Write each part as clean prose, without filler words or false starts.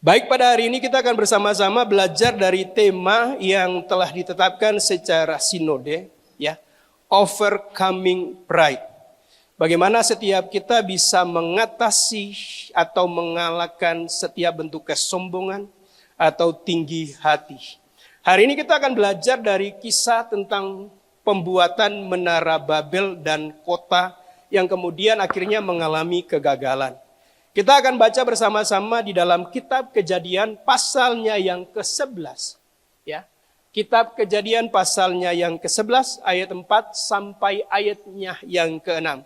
Baik, pada hari ini kita akan bersama-sama belajar dari tema yang telah ditetapkan secara sinode, ya, overcoming pride. Bagaimana setiap kita bisa mengatasi atau mengalahkan setiap bentuk kesombongan atau tinggi hati. Hari ini kita akan belajar dari kisah tentang pembuatan menara Babel dan kota yang kemudian akhirnya mengalami kegagalan. Kita akan baca bersama-sama di dalam kitab Kejadian pasalnya yang ke-11. Ya. Kitab Kejadian pasalnya yang ke-11 ayat 4 sampai ayatnya yang ke-6.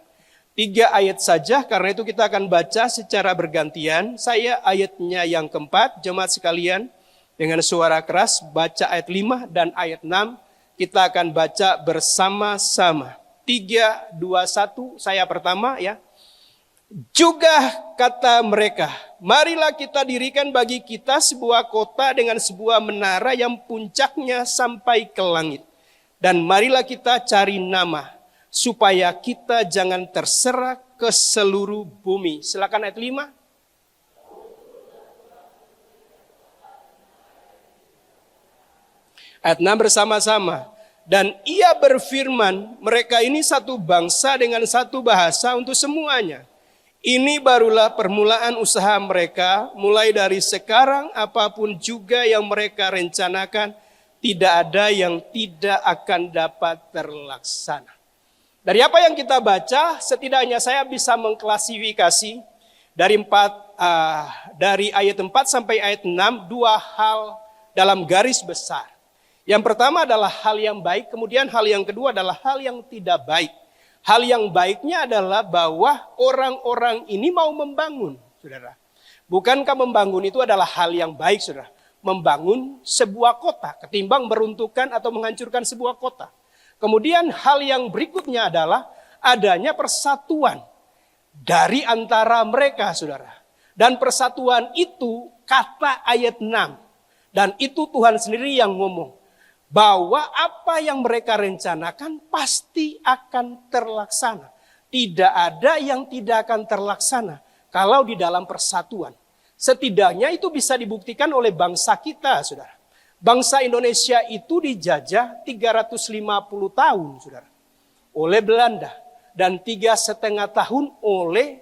3 ayat saja, karena itu kita akan baca secara bergantian. Saya ayatnya yang ke-4, jemaat sekalian, dengan suara keras baca ayat 5 dan ayat 6. Kita akan baca bersama-sama. 3, 2, 1, saya pertama ya. Juga kata mereka, marilah kita dirikan bagi kita sebuah kota dengan sebuah menara yang puncaknya sampai ke langit. Dan marilah kita cari nama, supaya kita jangan terserak ke seluruh bumi. Silakan ayat 5. Ayat 6 bersama-sama. Dan ia berfirman, mereka ini satu bangsa dengan satu bahasa untuk semuanya. Ini barulah permulaan usaha mereka, mulai dari sekarang apapun juga yang mereka rencanakan, tidak ada yang tidak akan dapat terlaksana. Dari apa yang kita baca, setidaknya saya bisa mengklasifikasi dari ayat 4 sampai ayat 6, 2 hal dalam garis besar. Yang pertama adalah hal yang baik, kemudian hal yang kedua adalah hal yang tidak baik. Hal yang baiknya adalah bahwa orang-orang ini mau membangun, saudara. Bukankah membangun itu adalah hal yang baik, saudara? Membangun sebuah kota, ketimbang meruntuhkan atau menghancurkan sebuah kota. Kemudian hal yang berikutnya adalah adanya persatuan dari antara mereka, saudara. Dan persatuan itu kata ayat 6. Dan itu Tuhan sendiri yang ngomong. Bahwa apa yang mereka rencanakan pasti akan terlaksana. Tidak ada yang tidak akan terlaksana kalau di dalam persatuan. Setidaknya itu bisa dibuktikan oleh bangsa kita, saudara. Bangsa Indonesia itu dijajah 350 tahun, saudara. Oleh Belanda. Dan 3,5 tahun oleh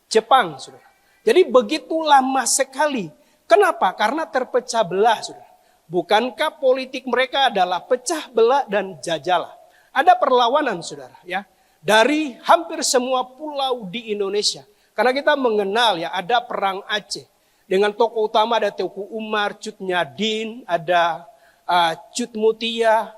Jepang, saudara. Jadi begitu lama sekali. Kenapa? Karena terpecah belah, saudara. Bukankah politik mereka adalah pecah belah dan jajalah? Ada perlawanan, saudara, ya, dari hampir semua pulau di Indonesia. Karena kita mengenal ya, ada perang Aceh. Dengan tokoh utama ada Teuku Umar, Cut Nyadin, ada Cut Mutia,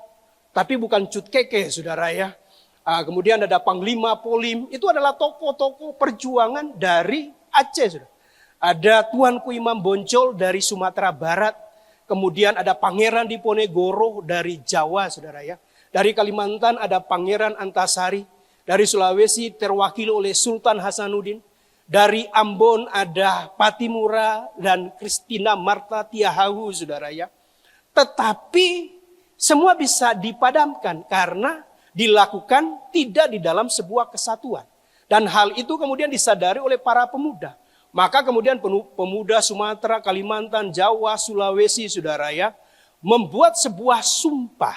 tapi bukan Cut Keke, saudara ya. Kemudian ada Panglima Polim, itu adalah tokoh-tokoh perjuangan dari Aceh, saudara. Ada Tuanku Imam Bonjol dari Sumatera Barat. Kemudian ada Pangeran Diponegoro dari Jawa, saudara ya. Dari Kalimantan ada Pangeran Antasari. Dari Sulawesi terwakili oleh Sultan Hasanuddin. Dari Ambon ada Patimura dan Christina Marta Tiahahu, saudara ya. Tetapi semua bisa dipadamkan karena dilakukan tidak di dalam sebuah kesatuan. Dan hal itu kemudian disadari oleh para pemuda. Maka kemudian pemuda Sumatera, Kalimantan, Jawa, Sulawesi, saudara ya, membuat sebuah sumpah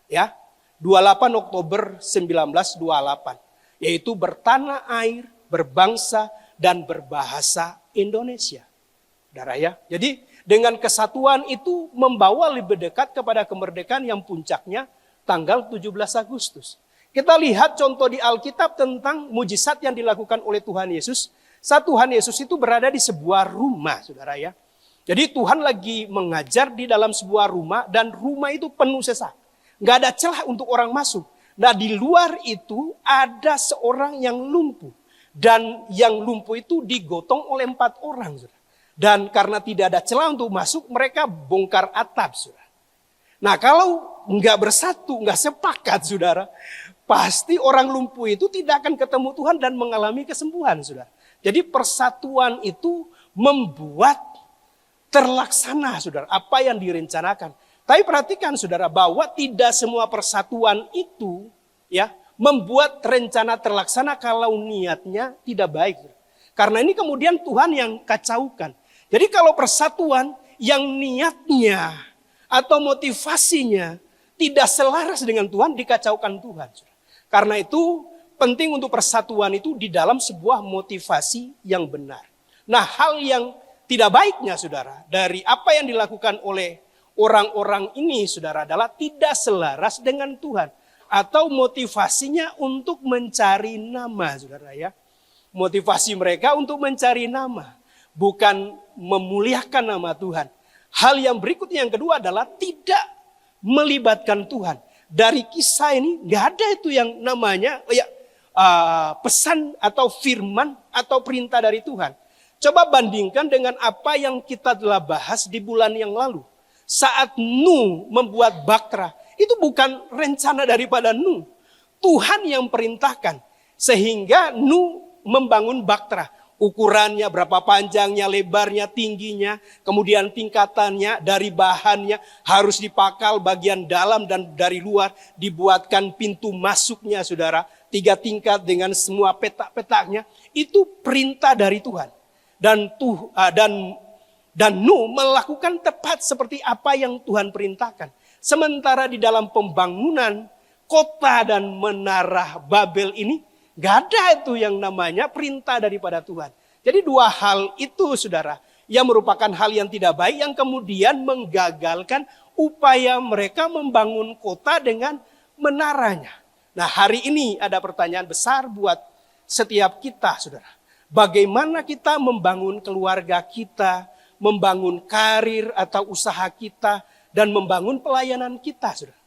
ya, 28 Oktober 1928, yaitu bertanah air, berbangsa dan berbahasa Indonesia. Saudara ya. Jadi dengan kesatuan itu membawa lebih dekat kepada kemerdekaan yang puncaknya tanggal 17 Agustus. Kita lihat contoh di Alkitab tentang mujizat yang dilakukan oleh Tuhan Yesus. Tuhan Yesus itu berada di sebuah rumah, saudara ya. Jadi Tuhan lagi mengajar di dalam sebuah rumah dan rumah itu penuh sesak. Nggak ada celah untuk orang masuk. Nah di luar itu ada seorang yang lumpuh. Dan yang lumpuh itu digotong oleh 4 orang, saudara. Dan karena tidak ada celah untuk masuk, mereka bongkar atap, saudara. Nah kalau nggak bersatu, nggak sepakat, saudara, pasti orang lumpuh itu tidak akan ketemu Tuhan dan mengalami kesembuhan, saudara. Jadi persatuan itu membuat terlaksana, saudara, apa yang direncanakan. Tapi perhatikan, saudara, bahwa tidak semua persatuan itu ya membuat rencana terlaksana kalau niatnya tidak baik. Karena ini kemudian Tuhan yang kacaukan. Jadi kalau persatuan yang niatnya atau motivasinya tidak selaras dengan Tuhan, dikacaukan Tuhan. Karena itu penting untuk persatuan itu di dalam sebuah motivasi yang benar. Nah, hal yang tidak baiknya saudara, dari apa yang dilakukan oleh orang-orang ini saudara adalah tidak selaras dengan Tuhan. Atau motivasinya untuk mencari nama saudara ya. Motivasi mereka untuk mencari nama, bukan memuliakan nama Tuhan. Hal yang berikutnya yang kedua adalah tidak melibatkan Tuhan. Dari kisah ini nggak ada itu yang namanya pesan atau firman atau perintah dari Tuhan. Coba bandingkan dengan apa yang kita telah bahas di bulan yang lalu. Saat Nuh membuat bahtera, itu bukan rencana daripada Nuh. Tuhan yang perintahkan. Sehingga Nuh membangun bahtera. Ukurannya, berapa panjangnya, lebarnya, tingginya, kemudian tingkatannya, dari bahannya harus dipakal bagian dalam dan dari luar. Dibuatkan pintu masuknya saudara. 3 tingkat dengan semua petak-petaknya. Itu perintah dari Tuhan. Dan Nuh melakukan tepat seperti apa yang Tuhan perintahkan. Sementara di dalam pembangunan kota dan menara Babel ini, gak ada itu yang namanya perintah daripada Tuhan. Jadi 2 hal itu saudara, yang merupakan hal yang tidak baik, yang kemudian menggagalkan upaya mereka membangun kota dengan menaranya. Nah, hari ini ada pertanyaan besar buat setiap kita saudara. Bagaimana kita membangun keluarga kita, membangun karir atau usaha kita, dan membangun pelayanan kita saudara.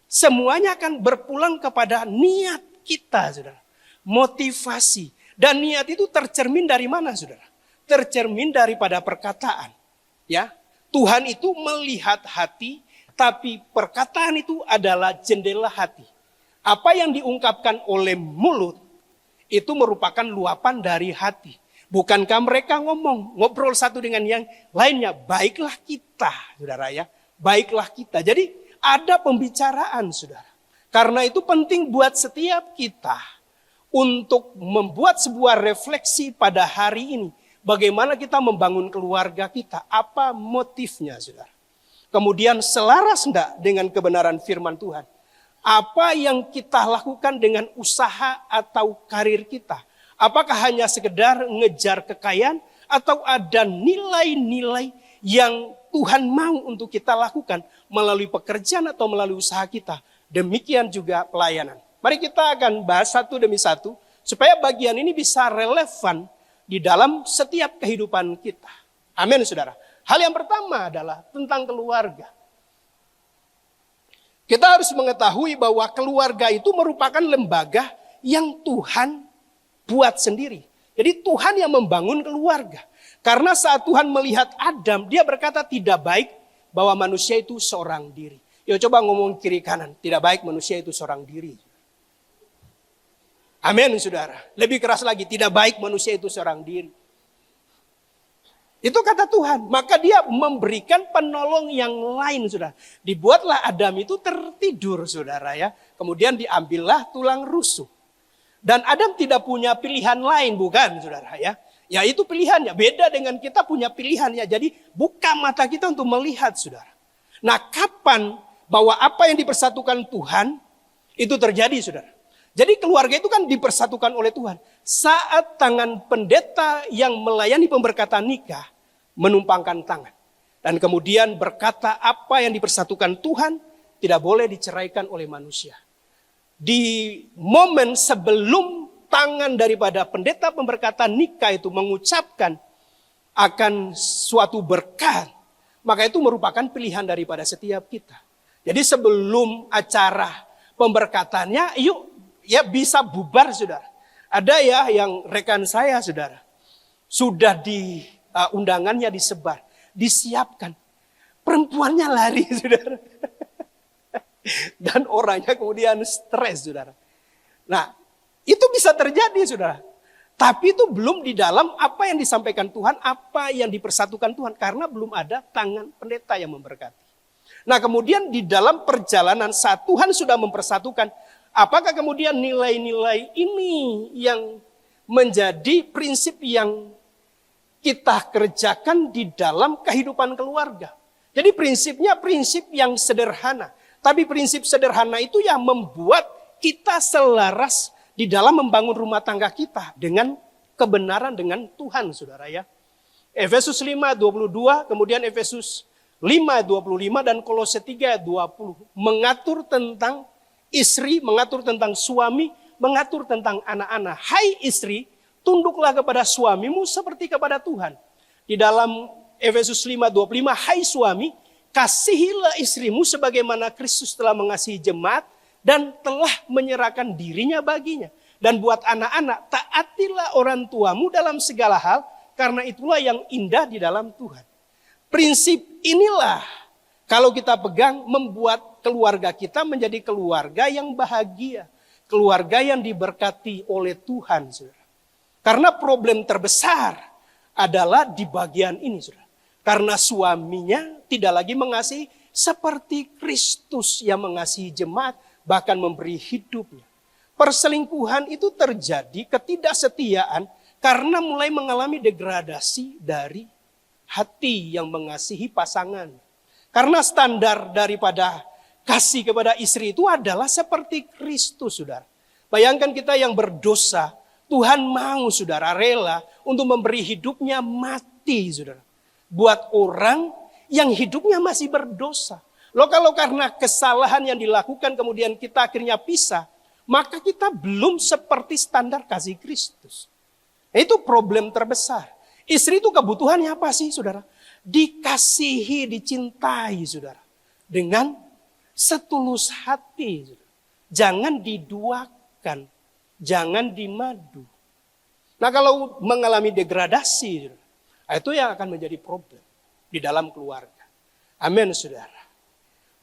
Semuanya akan berpulang kepada niat kita saudara. Motivasi. Dan niat itu tercermin dari mana saudara? Tercermin daripada perkataan. Ya, Tuhan itu melihat hati, tapi perkataan itu adalah jendela hati. Apa yang diungkapkan oleh mulut, itu merupakan luapan dari hati. Bukankah mereka ngobrol satu dengan yang lainnya? Baiklah kita, saudara ya. Baiklah kita. Jadi ada pembicaraan, saudara. Karena itu penting buat setiap kita untuk membuat sebuah refleksi pada hari ini. Bagaimana kita membangun keluarga kita? Apa motifnya, saudara? Kemudian selaras enggak dengan kebenaran firman Tuhan? Apa yang kita lakukan dengan usaha atau karir kita? Apakah hanya sekedar ngejar kekayaan atau ada nilai-nilai yang Tuhan mau untuk kita lakukan melalui pekerjaan atau melalui usaha kita? Demikian juga pelayanan. Mari kita akan bahas satu demi satu supaya bagian ini bisa relevan di dalam setiap kehidupan kita. Amin saudara. Hal yang pertama adalah tentang keluarga. Kita harus mengetahui bahwa keluarga itu merupakan lembaga yang Tuhan buat sendiri. Jadi Tuhan yang membangun keluarga. Karena saat Tuhan melihat Adam, dia berkata tidak baik bahwa manusia itu seorang diri. Yo coba ngomong kiri kanan, tidak baik manusia itu seorang diri. Amin saudara. Lebih keras lagi, tidak baik manusia itu seorang diri. Itu kata Tuhan. Maka dia memberikan penolong yang lain saudara. Dibuatlah Adam itu tertidur saudara ya. Kemudian diambillah tulang rusuk. Dan Adam tidak punya pilihan lain bukan saudara ya. Ya itu pilihannya. Beda dengan kita punya pilihannya. Jadi buka mata kita untuk melihat saudara. Nah kapan bahwa apa yang dipersatukan Tuhan itu terjadi saudara. Jadi keluarga itu kan dipersatukan oleh Tuhan. Saat tangan pendeta yang melayani pemberkatan nikah menumpangkan tangan. Dan kemudian berkata apa yang dipersatukan Tuhan tidak boleh diceraikan oleh manusia. Di momen sebelum tangan daripada pendeta pemberkatan nikah itu mengucapkan akan suatu berkat, maka itu merupakan pilihan daripada setiap kita. Jadi sebelum acara pemberkatannya, yuk ya bisa bubar saudara. Ada ya yang rekan saya saudara, sudah di undangannya disebar, disiapkan. Perempuannya lari saudara. Dan orangnya kemudian stres saudara. Nah itu bisa terjadi saudara. Tapi itu belum di dalam apa yang disampaikan Tuhan, apa yang dipersatukan Tuhan. Karena belum ada tangan pendeta yang memberkati. Nah kemudian di dalam perjalanan saat Tuhan sudah mempersatukan, apakah kemudian nilai-nilai ini yang menjadi prinsip yang kita kerjakan di dalam kehidupan keluarga. Jadi prinsipnya prinsip yang sederhana. Tapi prinsip sederhana itu yang membuat kita selaras di dalam membangun rumah tangga kita dengan kebenaran dengan Tuhan, saudara ya. Efesus 5:22, kemudian Efesus 5:25 dan Kolose 3:20 mengatur tentang istri, mengatur tentang suami, mengatur tentang anak-anak. Hai istri, tunduklah kepada suamimu seperti kepada Tuhan. Di dalam Efesus 5:25, hai suami, kasihilah istrimu sebagaimana Kristus telah mengasihi jemaat dan telah menyerahkan dirinya baginya. Dan buat anak-anak, taatilah orang tuamu dalam segala hal, karena itulah yang indah di dalam Tuhan. Prinsip inilah kalau kita pegang membuat keluarga kita menjadi keluarga yang bahagia. Keluarga yang diberkati oleh Tuhan, saudara. Karena problem terbesar adalah di bagian ini, saudara. Karena suaminya tidak lagi mengasihi seperti Kristus yang mengasihi jemaat, bahkan memberi hidupnya. Perselingkuhan itu terjadi, ketidaksetiaan, karena mulai mengalami degradasi dari hati yang mengasihi pasangan. Karena standar daripada kasih kepada istri itu adalah seperti Kristus, saudara. Bayangkan kita yang berdosa, Tuhan mau, saudara, rela untuk memberi hidupnya mati, saudara. Buat orang yang hidupnya masih berdosa. Loh, kalau karena kesalahan yang dilakukan kemudian kita akhirnya pisah, maka kita belum seperti standar kasih Kristus. Itu problem terbesar. Istri itu kebutuhannya apa sih, saudara? Dikasihi, dicintai, saudara. Dengan setulus hati. Saudara. Jangan diduakan. Jangan dimadu. Nah, kalau mengalami degradasi, saudara, itu yang akan menjadi problem di dalam keluarga. Amin, saudara.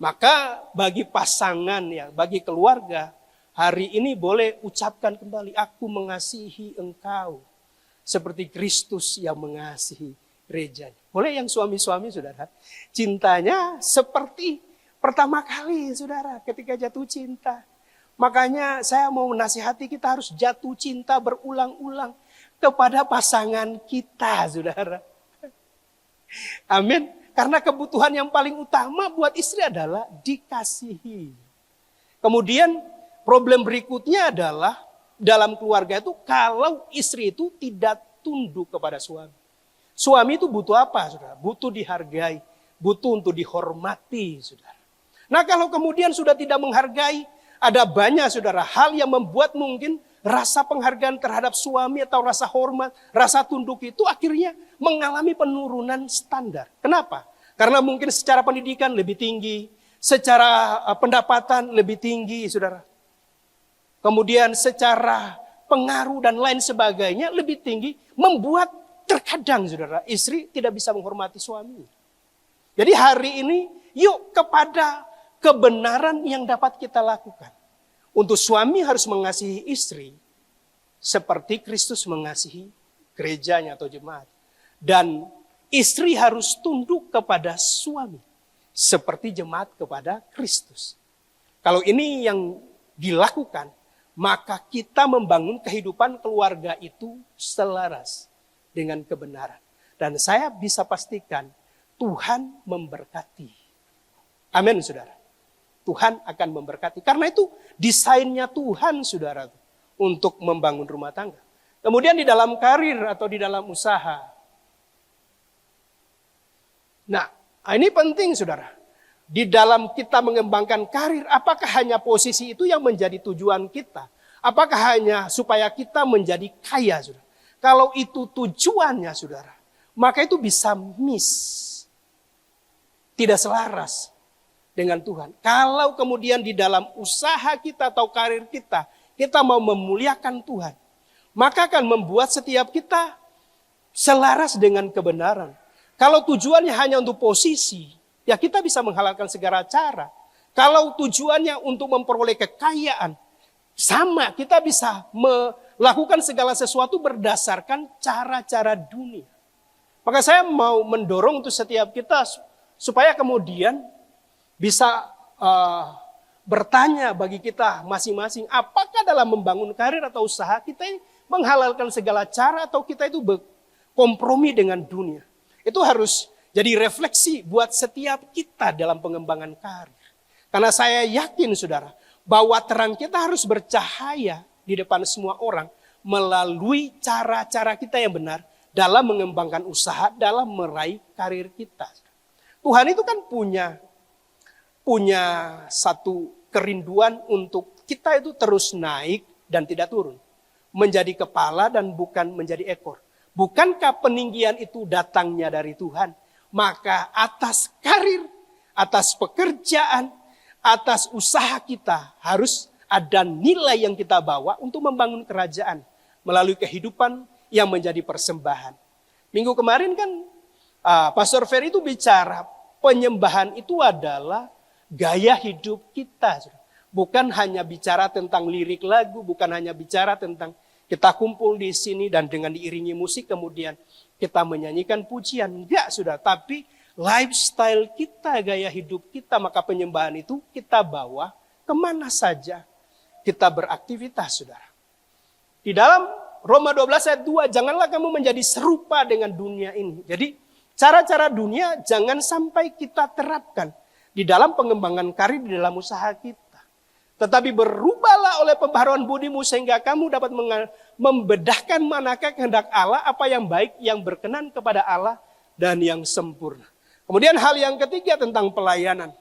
Maka bagi pasangan, ya, bagi keluarga, hari ini boleh ucapkan kembali, aku mengasihi engkau. Seperti Kristus yang mengasihi gerejanya. Boleh yang suami-suami, saudara. Cintanya seperti pertama kali, saudara, ketika jatuh cinta. Makanya saya mau menasihati kita harus jatuh cinta berulang-ulang kepada pasangan kita, saudara. Amin. Karena kebutuhan yang paling utama buat istri adalah dikasihi. Kemudian problem berikutnya adalah dalam keluarga itu kalau istri itu tidak tunduk kepada suami. Suami itu butuh apa, saudara? Butuh dihargai, butuh untuk dihormati, saudara. Nah, kalau kemudian sudah tidak menghargai, ada banyak, saudara, hal yang membuat mungkin rasa penghargaan terhadap suami atau rasa hormat, rasa tunduk itu akhirnya mengalami penurunan standar. Kenapa? Karena mungkin secara pendidikan lebih tinggi, secara pendapatan lebih tinggi, saudara. Kemudian secara pengaruh dan lain sebagainya lebih tinggi, membuat terkadang, saudara, istri tidak bisa menghormati suami. Jadi hari ini yuk kepada kebenaran yang dapat kita lakukan. Untuk suami harus mengasihi istri seperti Kristus mengasihi gerejanya atau jemaat. Dan istri harus tunduk kepada suami seperti jemaat kepada Kristus. Kalau ini yang dilakukan, maka kita membangun kehidupan keluarga itu selaras dengan kebenaran. Dan saya bisa pastikan Tuhan memberkati. Amin, saudara. Tuhan akan memberkati. Karena itu desainnya Tuhan, saudara, untuk membangun rumah tangga. Kemudian di dalam karir atau di dalam usaha. Nah, ini penting, saudara. Di dalam kita mengembangkan karir, apakah hanya posisi itu yang menjadi tujuan kita? Apakah hanya supaya kita menjadi kaya, saudara? Kalau itu tujuannya, saudara, maka itu bisa miss. Tidak selaras dengan Tuhan. Kalau kemudian di dalam usaha kita atau karir kita, kita mau memuliakan Tuhan, maka akan membuat setiap kita selaras dengan kebenaran. Kalau tujuannya hanya untuk posisi, ya kita bisa menghalalkan segala cara. Kalau tujuannya untuk memperoleh kekayaan, sama kita bisa melakukan segala sesuatu berdasarkan cara-cara dunia. Maka saya mau mendorong untuk setiap kita supaya kemudian bisa bertanya bagi kita masing-masing, apakah dalam membangun karir atau usaha kita menghalalkan segala cara atau kita itu kompromi dengan dunia. Itu harus jadi refleksi buat setiap kita dalam pengembangan karir. Karena saya yakin saudara, bahwa terang kita harus bercahaya di depan semua orang melalui cara-cara kita yang benar dalam mengembangkan usaha, dalam meraih karir kita. Tuhan itu kan punya satu kerinduan untuk kita itu terus naik dan tidak turun. Menjadi kepala dan bukan menjadi ekor. Bukankah peninggian itu datangnya dari Tuhan? Maka atas karir, atas pekerjaan, atas usaha kita harus ada nilai yang kita bawa untuk membangun kerajaan. Melalui kehidupan yang menjadi persembahan. Minggu kemarin kan Pastor Ferry itu bicara penyembahan itu adalah gaya hidup kita. Bukan hanya bicara tentang lirik lagu, bukan hanya bicara tentang kita kumpul di sini dan dengan diiringi musik kemudian kita menyanyikan pujian. Enggak sudah, tapi lifestyle kita, gaya hidup kita, maka penyembahan itu kita bawa kemana saja kita beraktivitas, saudara. Di dalam Roma 12 ayat 2, janganlah kamu menjadi serupa dengan dunia ini. Jadi cara-cara dunia jangan sampai kita terapkan di dalam pengembangan karir, di dalam usaha kita. Tetapi berubahlah oleh pembaharuan budimu sehingga kamu dapat membedahkan manakah kehendak Allah, apa yang baik, yang berkenan kepada Allah dan yang sempurna. Kemudian hal yang ketiga tentang pelayanan.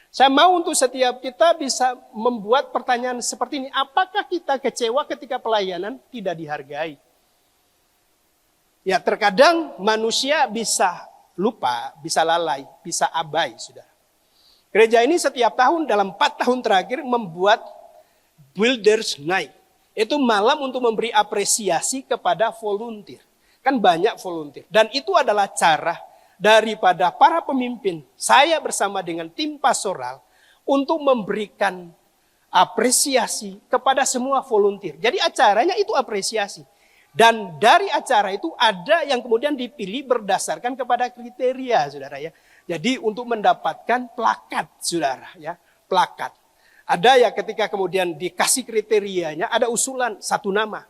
Saya mau untuk setiap kita bisa membuat pertanyaan seperti ini. Apakah kita kecewa ketika pelayanan tidak dihargai? Ya terkadang manusia bisa lupa, bisa lalai, bisa abai, saudara. Gereja ini setiap tahun dalam 4 tahun terakhir membuat Builders Night. Itu malam untuk memberi apresiasi kepada volunteer. Kan banyak volunteer. Dan itu adalah cara daripada para pemimpin, saya bersama dengan tim pastoral untuk memberikan apresiasi kepada semua volunteer. Jadi acaranya itu apresiasi. Dan dari acara itu ada yang kemudian dipilih berdasarkan kepada kriteria, saudara ya. Jadi untuk mendapatkan plakat, saudara ya, plakat. Ada ya ketika kemudian dikasih kriterianya, ada usulan 1 nama.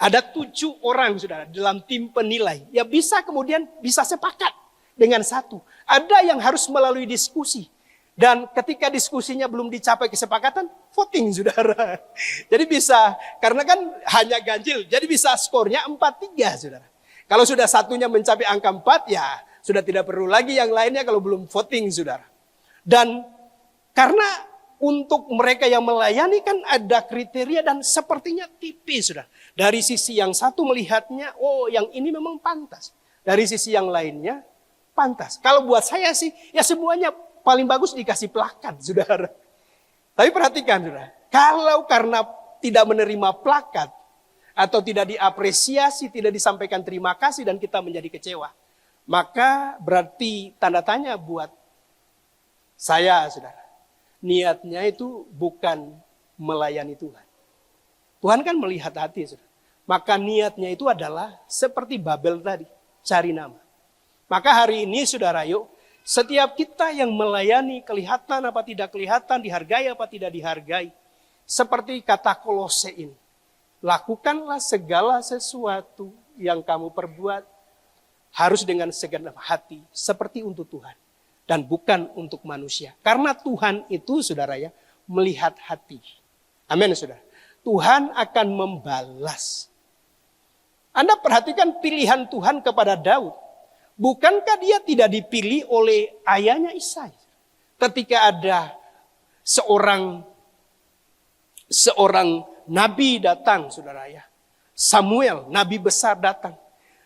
Ada 7 orang saudara dalam tim penilai. Ya bisa kemudian bisa sepakat dengan 1. Ada yang harus melalui diskusi. Dan ketika diskusinya belum dicapai kesepakatan, voting saudara. Jadi bisa, karena kan hanya ganjil. Jadi bisa skornya 4-3 saudara. Kalau sudah satunya mencapai angka 4 ya sudah tidak perlu lagi yang lainnya kalau belum voting saudara. Dan karena untuk mereka yang melayani kan ada kriteria dan sepertinya tipis sudah. Dari sisi yang satu melihatnya, oh yang ini memang pantas. Dari sisi yang lainnya, pantas. Kalau buat saya sih, ya semuanya paling bagus dikasih plakat, saudara. Tapi perhatikan, saudara. Kalau karena tidak menerima plakat, atau tidak diapresiasi, tidak disampaikan terima kasih, dan kita menjadi kecewa, maka berarti tanda tanya buat saya, saudara. Niatnya itu bukan melayani Tuhan. Tuhan kan melihat hati, saudara. Maka niatnya itu adalah seperti Babel tadi, cari nama. Maka hari ini, saudara, yuk, setiap kita yang melayani, kelihatan apa tidak kelihatan, dihargai apa tidak dihargai. Seperti kata Kolose ini, lakukanlah segala sesuatu yang kamu perbuat harus dengan segenap hati, seperti untuk Tuhan. Dan bukan untuk manusia. Karena Tuhan itu, saudara ya, melihat hati. Amin, saudara. Tuhan akan membalas. Anda perhatikan pilihan Tuhan kepada Daud. Bukankah dia tidak dipilih oleh ayahnya Isai? Ketika ada seorang nabi datang, saudara ya. Samuel, nabi besar datang.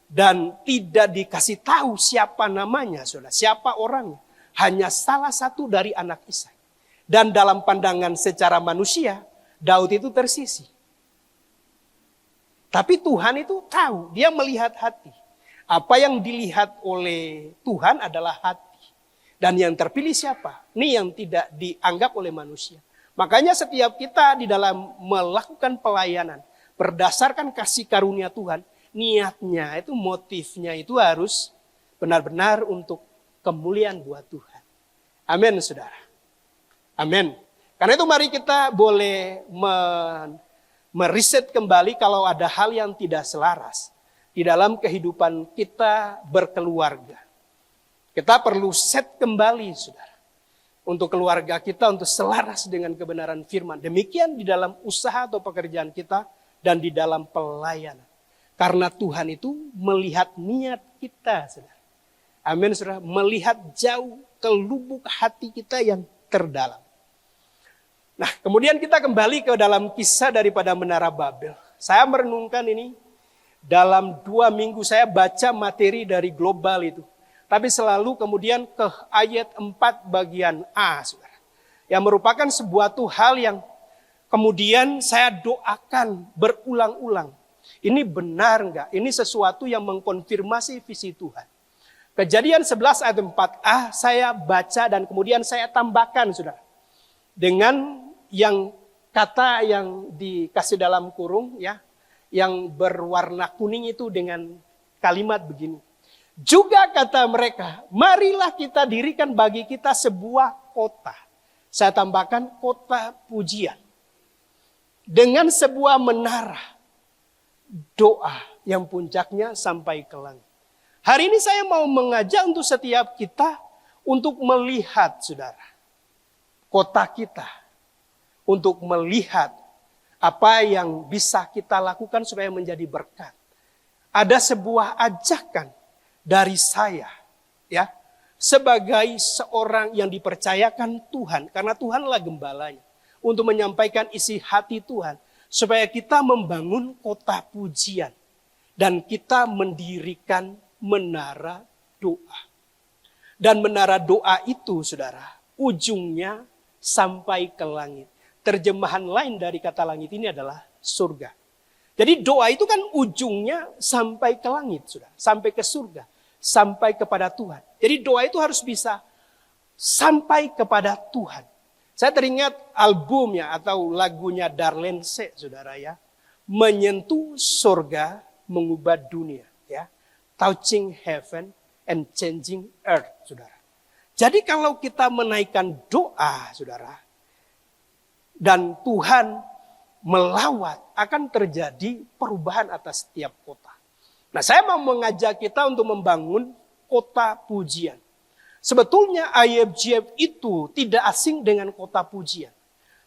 Dan tidak dikasih tahu siapa namanya, saudara. Siapa orangnya. Hanya salah satu dari anak Isai. Dan dalam pandangan secara manusia, Daud itu tersisih. Tapi Tuhan itu tahu, dia melihat hati. Apa yang dilihat oleh Tuhan adalah hati. Dan yang terpilih siapa? Ini yang tidak dianggap oleh manusia. Makanya setiap kita di dalam melakukan pelayanan, berdasarkan kasih karunia Tuhan, niatnya itu, motifnya itu harus benar-benar untuk kemuliaan buat Tuhan. Amin, saudara. Amin. Karena itu mari kita boleh meriset kembali kalau ada hal yang tidak selaras di dalam kehidupan kita berkeluarga. Kita perlu set kembali, saudara, untuk keluarga kita untuk selaras dengan kebenaran firman. Demikian di dalam usaha atau pekerjaan kita dan di dalam pelayanan. Karena Tuhan itu melihat niat kita, saudara. Amin, saudara. Melihat jauh ke lubuk hati kita yang terdalam. Nah, kemudian kita kembali ke dalam kisah daripada Menara Babel. Saya merenungkan ini dalam 2 minggu saya baca materi dari global itu. Tapi selalu kemudian ke ayat 4 bagian A, saudara. Yang merupakan sebuah hal yang kemudian saya doakan berulang-ulang. Ini benar enggak? Ini sesuatu yang mengkonfirmasi visi Tuhan. Kejadian 11 ayat 4a saya baca dan kemudian saya tambahkan, saudara. Dengan yang kata yang dikasih dalam kurung, ya, yang berwarna kuning itu dengan kalimat begini. Juga kata mereka, marilah kita dirikan bagi kita sebuah kota. Saya tambahkan kota pujian. Dengan sebuah menara doa yang puncaknya sampai ke langit. Hari ini saya mau mengajak untuk setiap kita untuk melihat, saudara, kota kita. Untuk melihat apa yang bisa kita lakukan supaya menjadi berkat. Ada sebuah ajakan dari saya, ya, sebagai seorang yang dipercayakan Tuhan, karena Tuhanlah gembalanya, untuk menyampaikan isi hati Tuhan, supaya kita membangun kota pujian dan kita mendirikan menara doa. Dan menara doa itu, saudara, ujungnya sampai ke langit. Terjemahan lain dari kata langit ini adalah surga. Jadi doa itu kan ujungnya sampai ke langit, saudara, sampai ke surga, sampai kepada Tuhan. Jadi doa itu harus bisa sampai kepada Tuhan. Saya teringat albumnya atau lagunya Darlene C, saudara, ya. Menyentuh surga, mengubah dunia, ya. Touching heaven and changing earth, saudara. Jadi kalau kita menaikkan doa, saudara, dan Tuhan melawat, akan terjadi perubahan atas setiap kota. Nah, saya mau mengajak kita untuk membangun kota pujian. Sebetulnya IFGF itu tidak asing dengan kota pujian.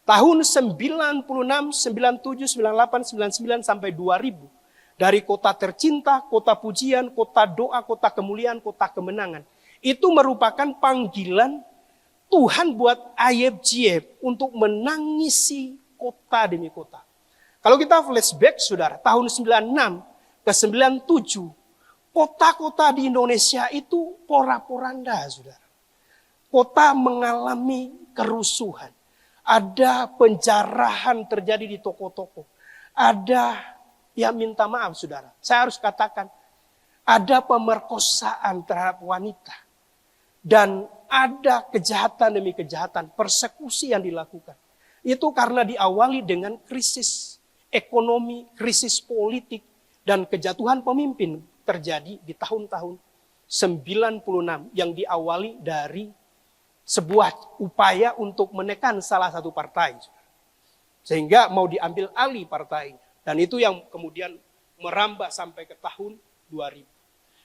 Tahun 96, 97, 98, 99 sampai 2000. Dari kota tercinta, kota pujian, kota doa, kota kemuliaan, kota kemenangan. Itu merupakan panggilan Tuhan buat IFGF untuk menangisi kota demi kota. Kalau kita flashback, saudara, tahun 96 ke 97, kota-kota di Indonesia itu porak-poranda, saudara. Kota mengalami kerusuhan. Ada penjarahan terjadi di toko-toko. Ada, ya minta maaf, saudara, saya harus katakan, ada pemerkosaan terhadap wanita. Dan ada kejahatan demi kejahatan, persekusi yang dilakukan. Itu karena diawali dengan krisis ekonomi, krisis politik, dan kejatuhan pemimpin terjadi di tahun-tahun 96 yang diawali dari sebuah upaya untuk menekan salah satu partai. Sehingga mau diambil alih partainya. Dan itu yang kemudian merambah sampai ke tahun 2000.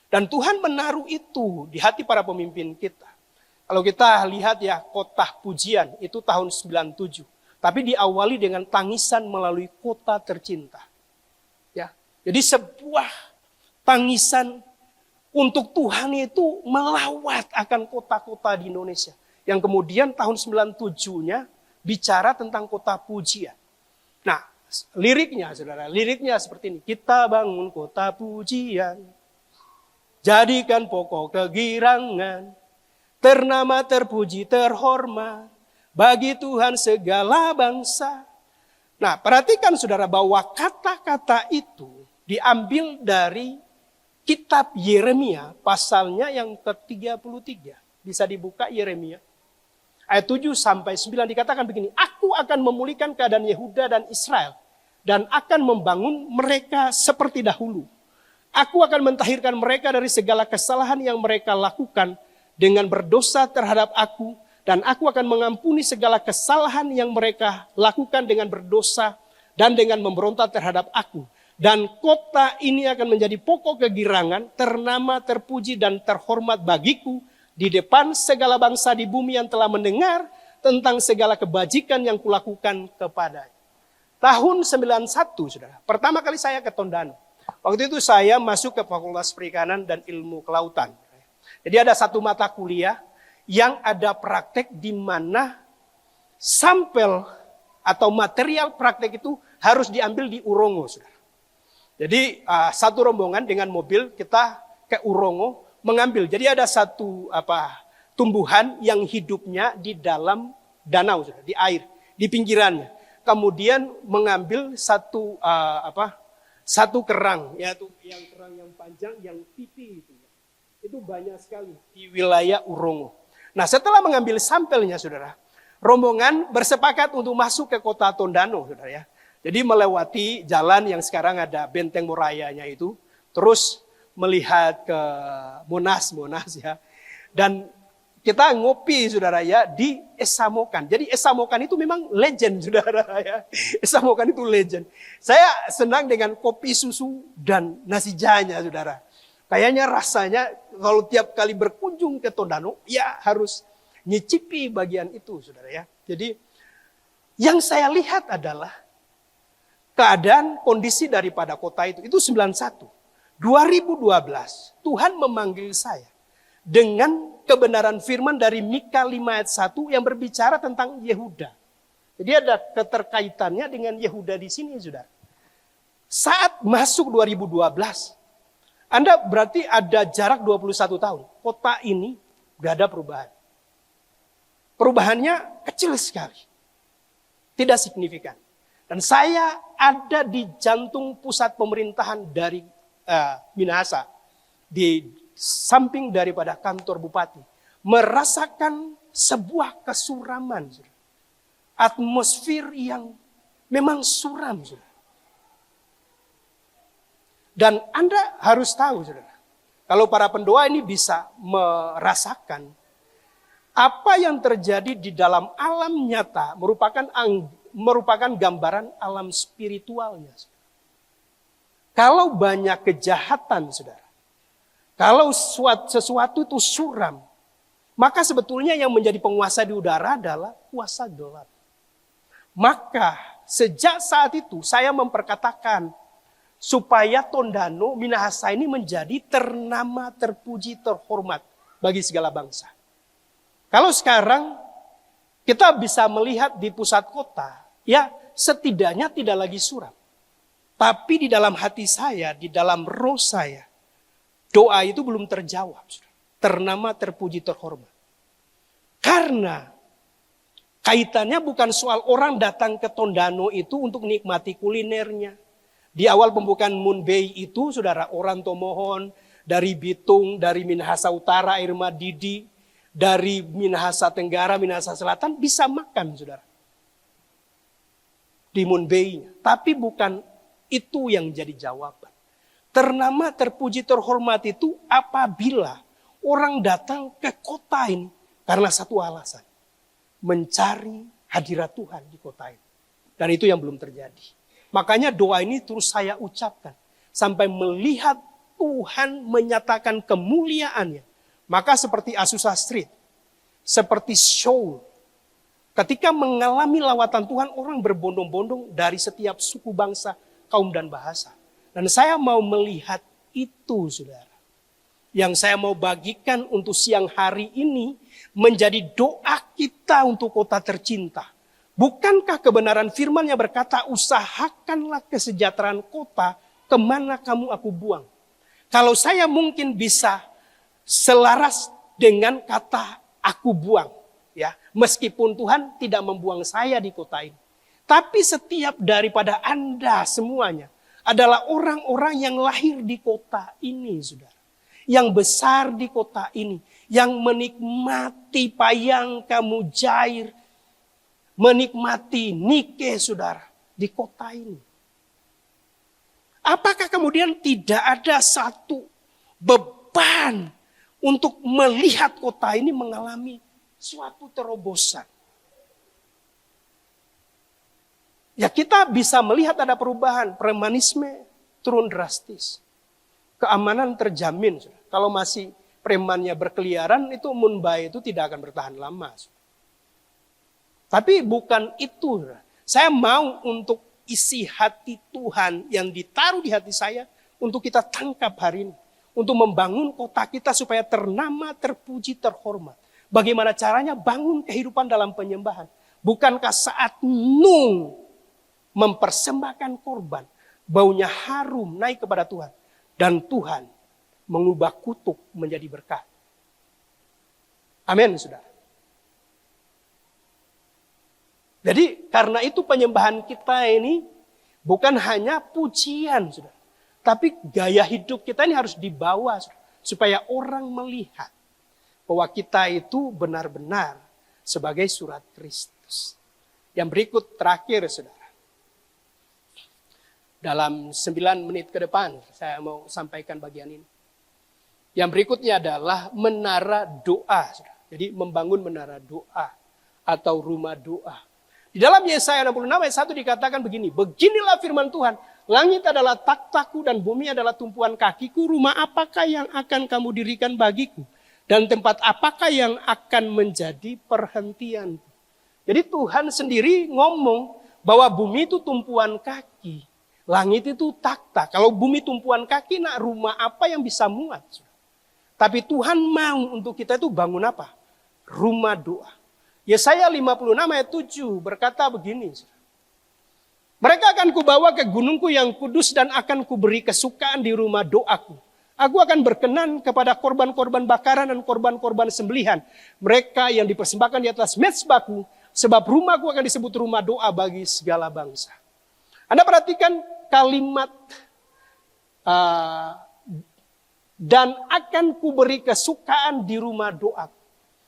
Dan Tuhan menaruh itu di hati para pemimpin kita. Kalau kita lihat ya, kota pujian itu tahun 97. Tapi diawali dengan tangisan melalui kota tercinta. Ya, jadi sebuah tangisan untuk Tuhan itu melawat akan kota-kota di Indonesia. Yang kemudian tahun 97-nya bicara tentang kota pujian. Nah, liriknya, saudara, liriknya seperti ini. Kita bangun kota pujian, jadikan pokok kegirangan, ternama, terpuji, terhormat, bagi Tuhan segala bangsa. Nah, perhatikan, saudara, bahwa kata-kata itu diambil dari kitab Yeremia, pasalnya yang ke-33. Bisa dibuka Yeremia. Ayat 7 sampai 9 dikatakan begini, aku akan memulihkan keadaan Yehuda dan Israel, dan akan membangun mereka seperti dahulu. Aku akan mentahirkan mereka dari segala kesalahan yang mereka lakukan dengan berdosa terhadap aku, dan aku akan mengampuni segala kesalahan yang mereka lakukan dengan berdosa dan dengan memberontak terhadap aku. Dan kota ini akan menjadi pokok kegirangan, ternama, terpuji, dan terhormat bagiku di depan segala bangsa di bumi yang telah mendengar tentang segala kebajikan yang kulakukan kepadanya. Tahun 91, saudara, pertama kali saya ke Tondano. Waktu itu saya masuk ke Fakultas Perikanan dan Ilmu Kelautan. Jadi ada satu mata kuliah yang ada praktek di mana sampel atau material praktek itu harus diambil di Urongo, saudara. Jadi satu rombongan dengan mobil kita ke Urongo mengambil. Jadi ada satu tumbuhan yang hidupnya di dalam danau, saudara, di air, di pinggirannya. Kemudian mengambil satu kerang, yaitu yang kerang yang panjang, yang pipi itu banyak sekali di wilayah Urongo. Nah, setelah mengambil sampelnya, saudara, rombongan bersepakat untuk masuk ke kota Tondano, saudara ya. Jadi melewati jalan yang sekarang ada Benteng Morayanya itu, terus melihat ke Monas ya. Dan kita ngopi, saudara ya, di Esamokan. Jadi Esamokan itu memang legend, saudara ya. Esamokan itu legend. Saya senang dengan kopi susu dan nasi janya, saudara. Kayaknya rasanya kalau tiap kali berkunjung ke Tondano, ya harus nyicipi bagian itu, saudara ya. Jadi yang saya lihat adalah keadaan kondisi daripada kota itu 91. 2012 Tuhan memanggil saya dengan kebenaran firman dari Mika 5 ayat 1 yang berbicara tentang Yehuda. Jadi ada keterkaitannya dengan Yehuda di sini, saudara. Saat masuk 2012, Anda berarti ada jarak 21 tahun. Kota ini gak ada perubahan. Perubahannya kecil sekali. Tidak signifikan. Dan saya ada di jantung pusat pemerintahan dari Minahasa. Di samping daripada kantor bupati. Merasakan sebuah kesuraman. Atmosfer yang memang suram. Dan Anda harus tahu, saudara. Kalau para pendoa ini bisa merasakan apa yang terjadi di dalam alam nyata merupakan gambaran alam spiritualnya. Kalau banyak kejahatan, saudara, kalau sesuatu itu suram, maka sebetulnya yang menjadi penguasa di udara adalah kuasa gelap. Maka sejak saat itu saya memperkatakan supaya Tondano, Minahasa ini menjadi ternama, terpuji, terhormat bagi segala bangsa. Kalau sekarang kita bisa melihat di pusat kota, ya setidaknya tidak lagi suram. Tapi di dalam hati saya, di dalam roh saya, doa itu belum terjawab. Ternama, terpuji, terhormat. Karena kaitannya bukan soal orang datang ke Tondano itu untuk nikmati kulinernya. Di awal pembukaan Moon Bay itu, saudara, orang Tomohon, dari Bitung, dari Minahasa Utara, Air Madidi, dari Minahasa Tenggara, Minahasa Selatan bisa makan, saudara. Di Moon Bay-nya. Tapi bukan itu yang jadi jawaban. Ternama, terpuji, terhormat itu apabila orang datang ke kota ini karena satu alasan. Mencari hadirat Tuhan di kota ini. Dan itu yang belum terjadi. Makanya doa ini terus saya ucapkan. Sampai melihat Tuhan menyatakan kemuliaannya. Maka seperti Azusa Street, seperti Seoul, ketika mengalami lawatan Tuhan, orang berbondong-bondong dari setiap suku bangsa, kaum dan bahasa. Dan saya mau melihat itu, saudara. Yang saya mau bagikan untuk siang hari ini menjadi doa kita untuk kota tercinta. Bukankah kebenaran firman yang berkata, usahakanlah kesejahteraan kota, kemana kamu aku buang. Kalau saya mungkin bisa selaras dengan kata aku buang. Ya, meskipun Tuhan tidak membuang saya di kota ini. Tapi setiap daripada Anda semuanya adalah orang-orang yang lahir di kota ini, saudara. Yang besar di kota ini. Yang menikmati Payangka, Mujair, menikmati Nike, saudara, di kota ini. Apakah kemudian tidak ada satu beban untuk melihat kota ini mengalami suatu terobosan? Ya, kita bisa melihat ada perubahan, premanisme turun drastis. Keamanan terjamin. Kalau masih premannya berkeliaran, itu Munbai itu tidak akan bertahan lama. Tapi bukan itu. Saya mau untuk isi hati Tuhan yang ditaruh di hati saya untuk kita tangkap hari ini. Untuk membangun kota kita supaya ternama, terpuji, terhormat. Bagaimana caranya? Bangun kehidupan dalam penyembahan. Bukankah saat Nuh mempersembahkan korban, baunya harum naik kepada Tuhan. Dan Tuhan mengubah kutuk menjadi berkat. Amin, saudara. Jadi karena itu penyembahan kita ini bukan hanya pujian, saudara. Tapi gaya hidup kita ini harus dibawa, saudara, supaya orang melihat bahwa kita itu benar-benar sebagai surat Kristus. Yang berikut terakhir, saudara. Dalam 9 menit ke depan saya mau sampaikan bagian ini. Yang berikutnya adalah menara doa. Saudara. Jadi membangun menara doa atau rumah doa. Di dalam Yesaya 66 ayat 1 dikatakan begini. Beginilah firman Tuhan. Langit adalah takhtaku dan bumi adalah tumpuan kakiku. Rumah apakah yang akan kamu dirikan bagiku? Dan tempat apakah yang akan menjadi perhentian? Jadi Tuhan sendiri ngomong bahwa bumi itu tumpuan kaki. Langit itu takhta. Kalau bumi tumpuan kaki, nak rumah apa yang bisa muat? Tapi Tuhan mau untuk kita itu bangun apa? Rumah doa. Yesaya 56 ayat 7 berkata begini. Mereka akan kubawa ke gunungku yang kudus dan akan kuberi kesukaan di rumah doaku. Aku akan berkenan kepada korban-korban bakaran dan korban-korban sembelihan. Mereka yang dipersembahkan di atas mezbahku, sebab rumahku akan disebut rumah doa bagi segala bangsa. Anda perhatikan kalimat dan akan kuberi kesukaan di rumah doaku.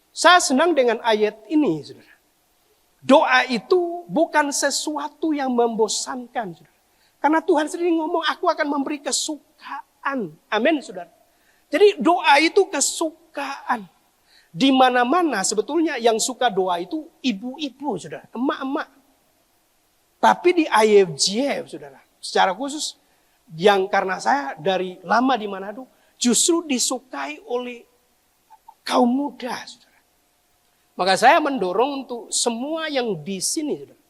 Saya senang dengan ayat ini, saudara. Doa itu bukan sesuatu yang membosankan, saudara. Karena Tuhan sendiri ngomong, aku akan memberi kesukaan. Amin, saudara. Jadi doa itu kesukaan. Di mana-mana sebetulnya yang suka doa itu ibu-ibu, saudara. Emak-emak. Tapi di IFGF, saudara. Secara khusus, yang karena saya dari lama di Manado, justru disukai oleh kaum muda, saudara. Maka saya mendorong untuk semua yang di sini, saudara,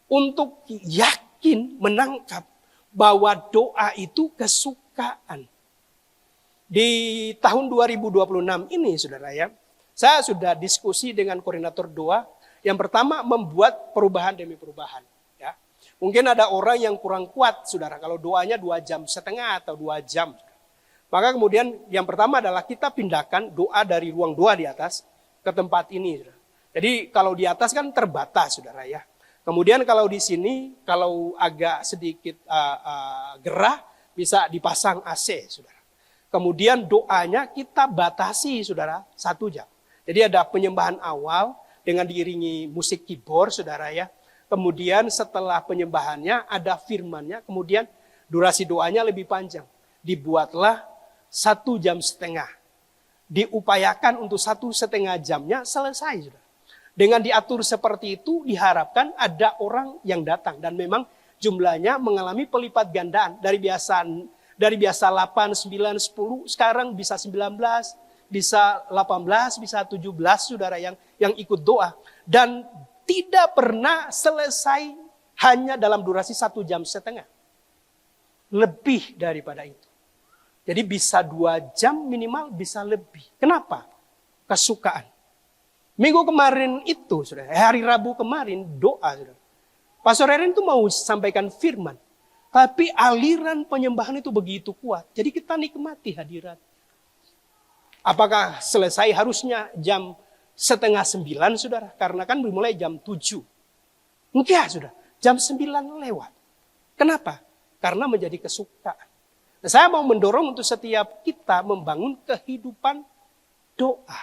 untuk yakin menangkap bahwa doa itu kesukaan. Di tahun 2026 ini, saudara ya, saya sudah diskusi dengan koordinator doa. Yang pertama, membuat perubahan demi perubahan. Ya. Mungkin ada orang yang kurang kuat, saudara, kalau doanya 2,5 jam atau 2 jam. Maka kemudian yang pertama adalah kita pindahkan doa dari ruang doa di atas ke tempat ini. Saudara. Jadi kalau di atas kan terbatas, saudara ya. Kemudian kalau di sini, kalau agak sedikit gerah, bisa dipasang AC, saudara. Kemudian doanya kita batasi, saudara, 1 jam. Jadi ada penyembahan awal dengan diiringi musik keyboard, saudara ya. Kemudian setelah penyembahannya ada firmannya, kemudian durasi doanya lebih panjang. Dibuatlah 1,5 jam. Diupayakan untuk 1,5 jamnya selesai, saudara. Dengan diatur seperti itu diharapkan ada orang yang datang. Dan memang jumlahnya mengalami pelipat gandaan. Dari biasa 8, 9, 10, sekarang bisa 19, bisa 18, bisa 17 saudara yang ikut doa. Dan tidak pernah selesai hanya dalam durasi 1,5 jam. Lebih daripada itu. Jadi bisa 2 jam minimal, bisa lebih. Kenapa? Kesukaan. Minggu kemarin itu, saudara, hari Rabu kemarin doa, saudara. Pastor Erin itu mau sampaikan firman. Tapi aliran penyembahan itu begitu kuat. Jadi kita nikmati hadirat. Apakah selesai harusnya jam 8:30, saudara? Karena kan dimulai jam 7. Enggak, saudara. Jam 9 lewat. Kenapa? Karena menjadi kesukaan. Nah, saya mau mendorong untuk setiap kita membangun kehidupan doa.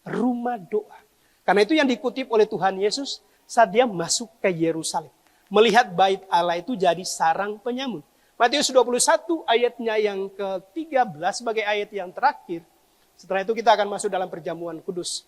Rumah doa. Karena itu yang dikutip oleh Tuhan Yesus saat dia masuk ke Yerusalem. Melihat bait Allah itu jadi sarang penyamun. Matius 21 ayatnya yang ke-13 sebagai ayat yang terakhir. Setelah itu kita akan masuk dalam perjamuan kudus.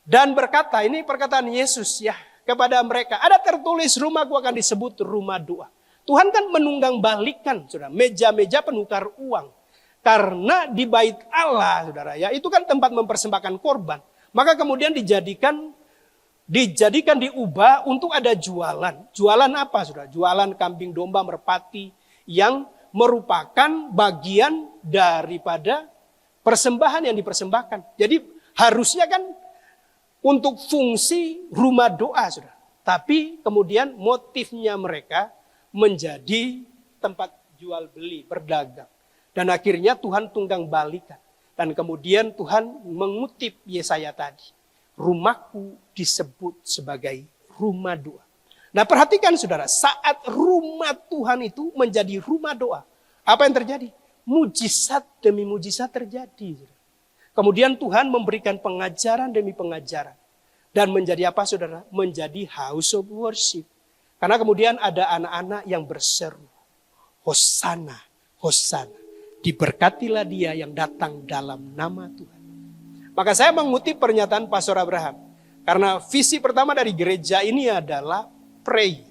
Dan berkata, ini perkataan Yesus ya kepada mereka. Ada tertulis rumahku akan disebut rumah doa. Tuhan kan menunggang balikan, saudara, meja-meja penukar uang. Karena di bait Allah, saudara, ya itu kan tempat mempersembahkan korban. Maka kemudian dijadikan diubah untuk ada jualan. Jualan apa, saudara? Jualan kambing, domba, merpati yang merupakan bagian daripada persembahan yang dipersembahkan. Jadi harusnya kan untuk fungsi rumah doa, saudara. Tapi kemudian motifnya mereka menjadi tempat jual beli, berdagang. Dan akhirnya Tuhan tunggang balikan. Dan kemudian Tuhan mengutip Yesaya tadi. Rumahku disebut sebagai rumah doa. Nah perhatikan saudara, saat rumah Tuhan itu menjadi rumah doa, apa yang terjadi? Mujizat demi mujizat terjadi. Kemudian Tuhan memberikan pengajaran demi pengajaran. Dan menjadi apa saudara? Menjadi house of worship. Karena kemudian ada anak-anak yang berseru, Hosana, Hosana. Diberkatilah dia yang datang dalam nama Tuhan. Maka saya mengutip pernyataan Pastor Abraham. Karena visi pertama dari gereja ini adalah pray.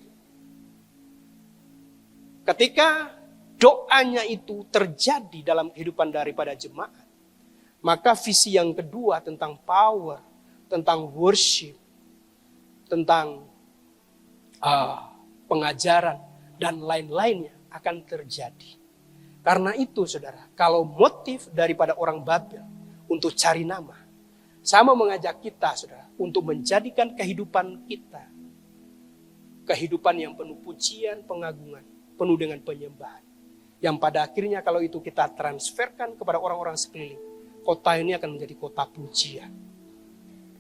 Ketika doanya itu terjadi dalam kehidupan daripada jemaat, maka visi yang kedua tentang power, tentang worship, tentang pengajaran, dan lain-lainnya akan terjadi. Karena itu saudara, kalau motif daripada orang Babel untuk cari nama, sama mengajak kita saudara, untuk menjadikan kehidupan kita, kehidupan yang penuh pujian, pengagungan, penuh dengan penyembahan. Yang pada akhirnya kalau itu kita transferkan kepada orang-orang sekeliling, kota ini akan menjadi kota pujian.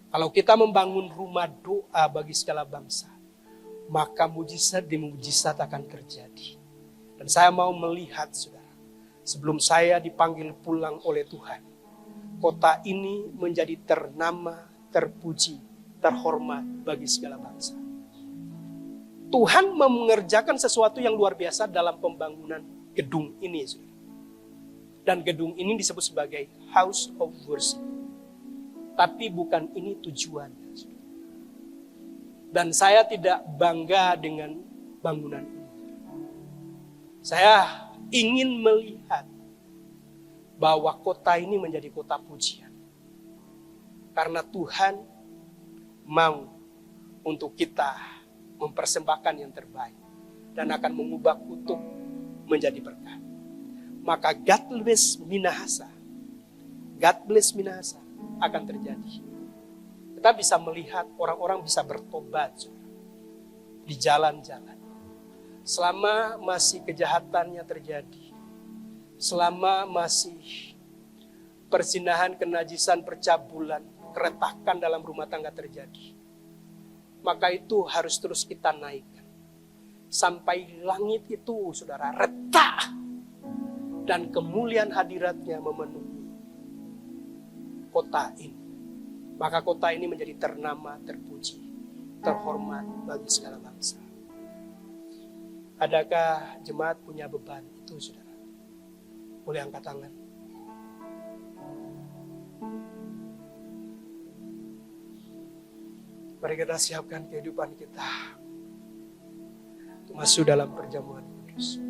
Kalau kita membangun rumah doa bagi segala bangsa, maka mujizat demi mujizat akan terjadi. Dan saya mau melihat saudara, sebelum saya dipanggil pulang oleh Tuhan, kota ini menjadi ternama, terpuji, terhormat bagi segala bangsa. Tuhan mengerjakan sesuatu yang luar biasa dalam pembangunan gedung ini. Dan gedung ini disebut sebagai House of Worship. Tapi bukan ini tujuannya. Dan saya tidak bangga dengan bangunan ini. Saya ingin melihat bahwa kota ini menjadi kota pujian. Karena Tuhan mau untuk kita mempersembahkan yang terbaik. Dan akan mengubah kutub menjadi berkat. Maka God bless Minahasa akan terjadi. Kita bisa melihat orang-orang bisa bertobat di jalan-jalan. Selama masih kejahatannya terjadi. Selama masih perzinahan, kenajisan, percabulan, keretakan dalam rumah tangga terjadi. Maka itu harus terus kita naikkan. Sampai langit itu saudara retak. Dan kemuliaan hadiratnya memenuhi kota ini. Maka kota ini menjadi ternama, terpuji, terhormat bagi segala bangsa. Adakah jemaat punya beban itu saudara? Boleh angkat tangan. Mari kita siapkan kehidupan kita untuk masuk dalam perjamuan kudus.